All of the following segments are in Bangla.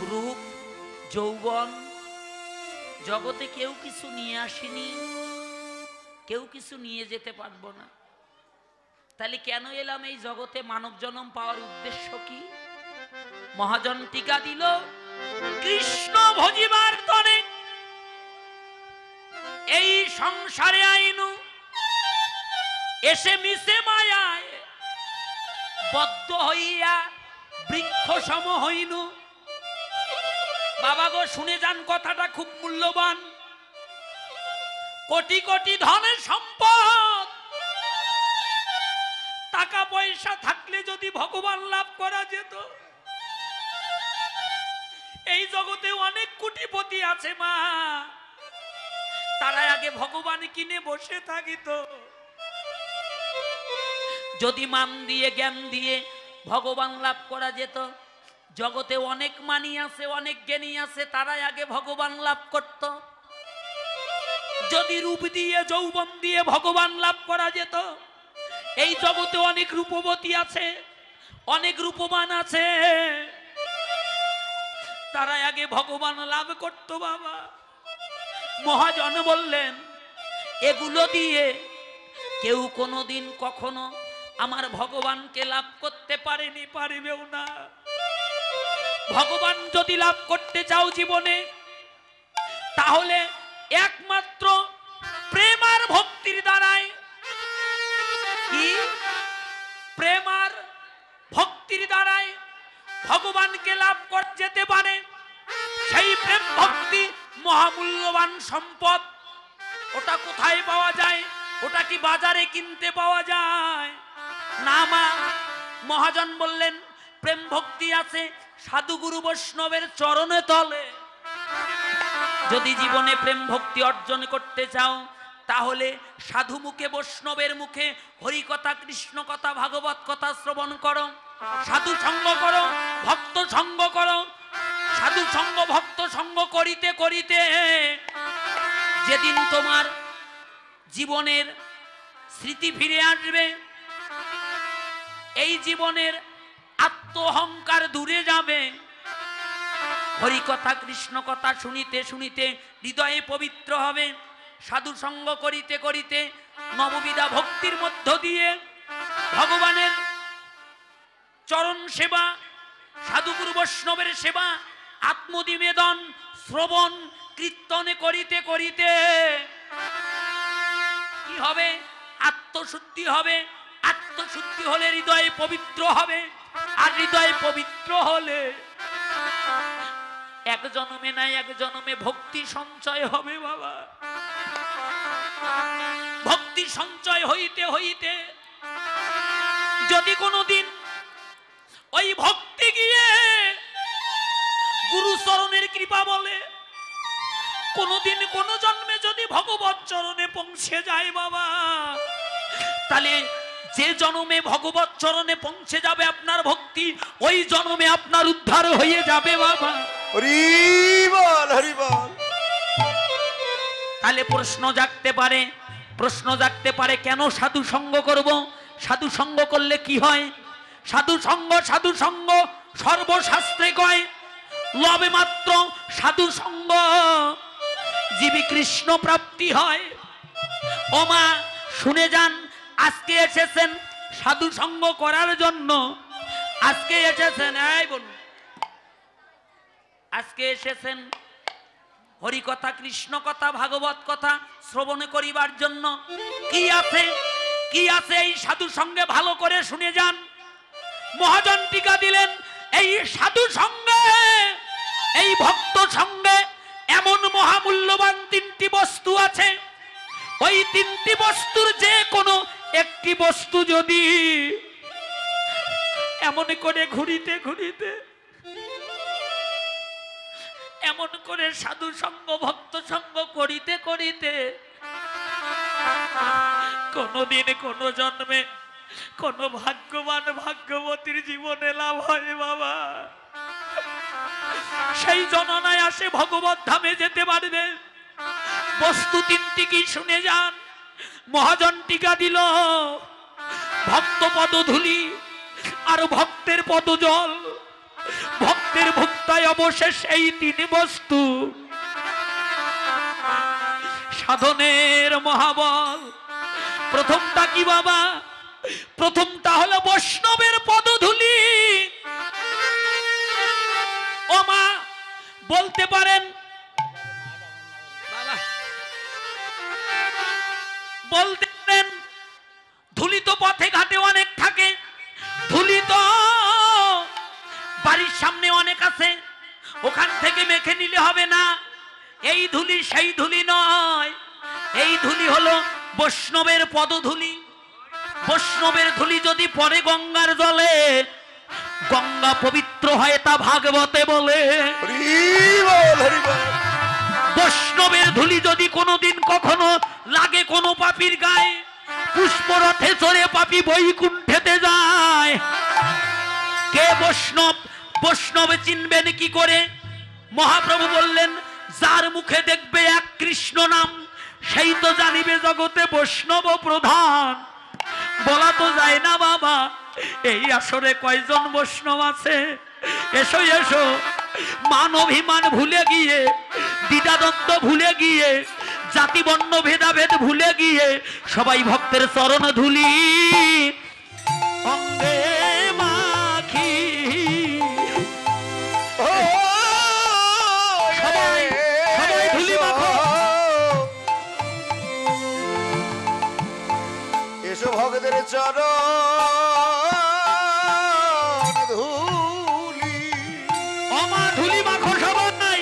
রূপ যৌবন জগতে কেউ কিছু নিয়ে আসেনি, কেউ কিছু নিয়ে যেতে পারবো না। তাহলে কেন এলাম এই জগতে? মানব জন্ম পাওয়ার উদ্দেশ্য কি? মহাজন টিকা দিল, কৃষ্ণ ভজিবার তরে এই সংসারে আইনু, এসে মিশে মায়ায় বদ্ধ হইয়া বৃক্ষ সম হইনু। বাবা গো শুনে যান, কথাটা খুব মূল্যবান। কোটি কোটি ধনের সম্পদ, টাকা পয়সা থাকলে যদি ভগবান লাভ করা যেত। এই জগতে অনেক কোটিপতি আছে মা, তারা আগে ভগবান কিনে বসে থাকিত। যদি মান দিয়ে জ্ঞান দিয়ে ভগবান লাভ করা যেত। জগতে অনেক মানি আছে, অনেক জ্ঞানী আছে, তারাই আগে ভগবান লাভ করত। যদি রূপ দিয়ে যৌবন দিয়ে ভগবান লাভ করা যেত। এই জগতে অনেক রূপবতী আছে, অনেক রূপবান আছে, তারাই আগে ভগবান লাভ করত বাবা। মহাজন বললেন, এগুলো দিয়ে কেউ কোনোদিন কখনো আমার ভগবানকে লাভ করতে পারেনি, পারবেও না। ভগবান যদি লাভ করতে চাও জীবনে, তাহলে একমাত্র প্রেম আর ভক্তির দ্বারাই। কি? প্রেম আর ভক্তির দ্বারাই ভগবানকে লাভ করতে যেতে পারে। সেই প্রেম ভক্তি মহামূল্যবান সম্পদ। ওটা কোথায় পাওয়া যায়? ওটা কি বাজারে কিনতে পাওয়া যায়? না মা। মহাজন বললেন, প্রেম ভক্তি আছে সাধু গুরু বৈষ্ণবের চরণে তলে। যদি জীবনে প্রেম ভক্তি অর্জন করতে চাও, তাহলে সাধু মুখে বৈষ্ণবের মুখে হরি কথা, কৃষ্ণ কথা, ভাগবত কথা শ্রবণ করো, সাধু সঙ্গ করো, ভক্ত সঙ্গ করো। সাধু সঙ্গ ভক্ত সঙ্গ করিতে করিতে যেদিন তোমার জীবনের স্মৃতি ফিরে আসবে, এই জীবনের আত্মঅহংকার দূরে যাবে। হরি কথা কৃষ্ণ কথা শুনিতে শুনিতে হৃদয়ে পবিত্র হবে। সাধু সঙ্গ করিতে করিতে নববিধা ভক্তির মধ্য দিয়ে ভগবানের চরণ সেবা, সাধুগুরু বৈষ্ণবের সেবা, আত্মনিবেদন, শ্রবণ কীর্তনে করিতে করিতে কি হবে? আত্মশুদ্ধি হবে। আত্মশুদ্ধি হলে হৃদয়ে পবিত্র হবে। আর হৃদয়ে পবিত্র হলে এক জন্মে না এক জন্মে ভক্তি সঞ্চয় হবে বাবা। ভক্তি সঞ্চয় হইতে হইতে যদি কোনোদিন ওই ভক্তি গিয়ে গুরু চরণের কৃপা বলে কোনোদিন কোন জন্মে যদি ভগবত চরণে পৌঁছে যায় বাবা, তাহলে যে জন্মে ভগবত চরণে পৌঁছে যাবে আপনার ভক্তি, ওই জন্মে আপনার উদ্ধার হয়ে যাবে বাবা। হরি বল, হরি বল। তাহলে প্রশ্ন জাগতে পারে কেন সাধু সঙ্গ করব? সাধু সঙ্গ করলে কি হয়? সাধু সঙ্গ সর্বশাস্ত্রে কয়, লবে মাত্র সাধু সঙ্গ জীবী কৃষ্ণ প্রাপ্তি হয়। ও মা শুনে যান, আজকে এসেছেন সাধু সঙ্গ করার জন্য। আজকে এসেছেন, এই বলুন, আজকে এসেছেন হরি কথা, কৃষ্ণ কথা, ভাগবত কথা শ্রবণ করিবার জন্য। কি আছে এই সাধু সঙ্গে? ভালো করে শুনে যান। মহাজন টিকা দিলেন, এই সাধু সঙ্গে, এই ভক্ত সঙ্গে এমন মহামূল্যবান তিনটি বস্তু আছে। ওই তিনটি বস্তুর যে কোনো একটি বস্তু যদি এমন করে ঘুরিতে ঘুরিতে, এমন করে সাধু সঙ্গ ভক্ত সঙ্গ করিতে করিতে কোনদিন কোন জন্মে কোন ভাগ্যবান ভাগ্যবতীর জীবনে লাভ হয় বাবা, সেই জননায় আসে ভগবত ধামে যেতে পারবে। বস্তু তিনটি কি শুনে যান। মহাজন টিকা দিল, ভক্ত পদধূলি আর ভক্তের পদজল। ভক্তের ভক্তায় অবশেষ এই তিন বস্তু সাধনের মহাবল। প্রথমটা কি বাবা? প্রথমটা হলো বৈষ্ণবের পদধূলি। ও মা বলতে পারেন, বলতে পারেন ধুলি তো পথে ঘাটে অনেক থাকে, ধুলি তো বাড়ির সামনে অনেক আছে, ওখান থেকে মেখে নিলে হবে না। এই ধুলি সেই ধুলি নয়, এই ধুলি হলো বৈষ্ণবের পদধূলি। বৈষ্ণবের ধুলি যদি পড়ে গঙ্গার জলে, গঙ্গা পবিত্র হয়, তা ভাগবতে বলে। বৈষ্ণবের ধুলি যদি কোনোদিন কখনো লাগে কোনো পাপীর গায়ে, পুষ্পরথে চড়ে পাপী বৈকুণ্ঠেতে যায়। কে বৈষ্ণব? বৈষ্ণব চিনবেন কি করে? মহাপ্রভু বললেন, যার মুখে দেখবে এক কৃষ্ণ নাম, সেই তো জানিবে জগতে বৈষ্ণব প্রধান। বলা তো যায় না বাবা, এই আসরে কয়জন বৈষ্ণব আছে? এসো এসো, মান অভিমান ভুলে গিয়ে, দ্বিধাদ্বন্দ্ব ভুলে গিয়ে, জাতি বর্ণ ভেদাভেদ ভুলে গিয়ে সবাই ভক্তের চরণ ধুলি অঙ্গে মাখি। সবাই সবাই ধুলি মাখো। এসো ভক্তের চরণ ধুলি। আমার ধুলি মাখো সবাই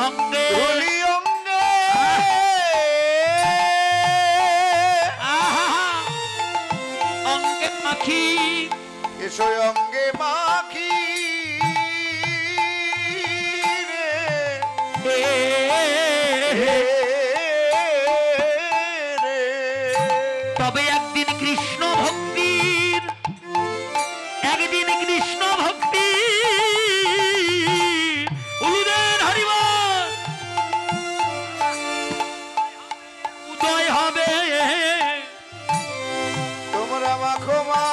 অঙ্গে ধুলি অঙ্গে। অঙ্গে মাখি। এসো অঙ্গে মাখি রে। তবে একদিন কৃষ্ণ ভক্তির, একদিন কৃষ্ণ ভক্তি উলুদের হরিবল উদয় হবে। তোমরা মাখো মাখো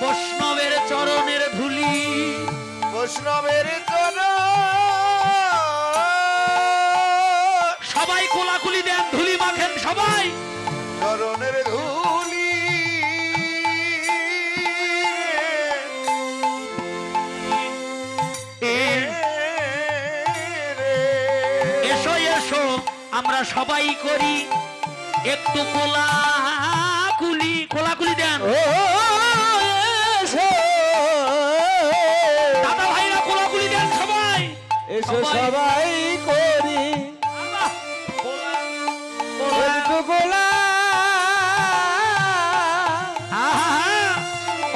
বৈষ্ণবের চরণের ধুলি। বৈষ্ণবের চরণ। সবাই কোলাকুলি দেন, ধুলি মাখেন সবাই। চরণের ধুলি এসো এসো, আমরা সবাই করি একটু কোলাকুলি। কোলাকুলি দেন দাদা ভাইরা, কোলাকুলি দেন সবাই। এসো সবাই করি একটু গোলা।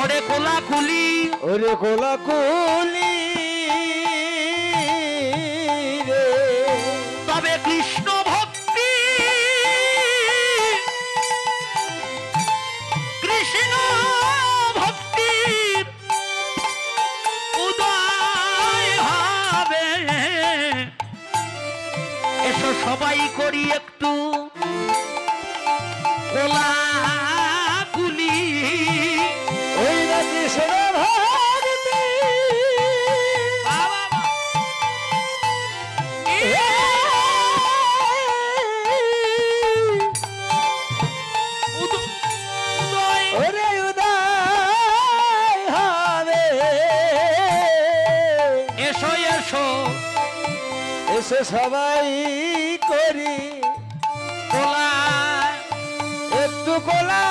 ওরে কোলাকুলি, ওরে গোলা কুলি রে। তবে কৃষ্ণ ভক্তি, কৃষ্ণ ভক্তির উদয় হবে। এসো সবাই করি একটু কোলাকুলি। ওই না কৃষ্ণ ভক্তি ওরে উদয় হবে। এসো এসো, এসে সবাই করি কোলা একটু গোলা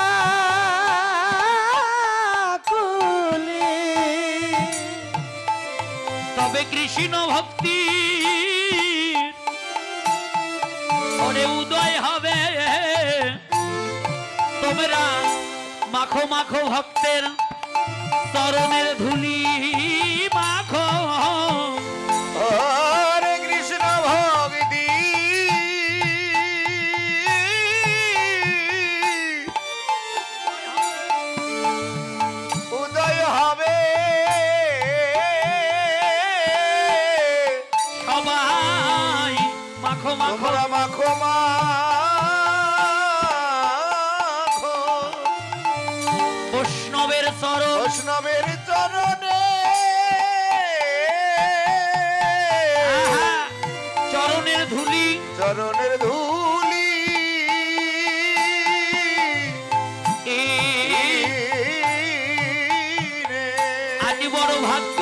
কুলি। তবে কৃষ্ণ ভক্তি ওরে উদয় হবে। তোমরা মাখো মাখো ভক্তের চরণের ধুলি মাখো। হরে কৃষ্ণ ভক্তি উদয় হবে। সবাই মাখো মাখো। তোমরা মাখো মাখো বৈষ্ণবের চরণ, বৈষ্ণবের চরণ। চরণের ধুলি আজ বড় ভাগ্য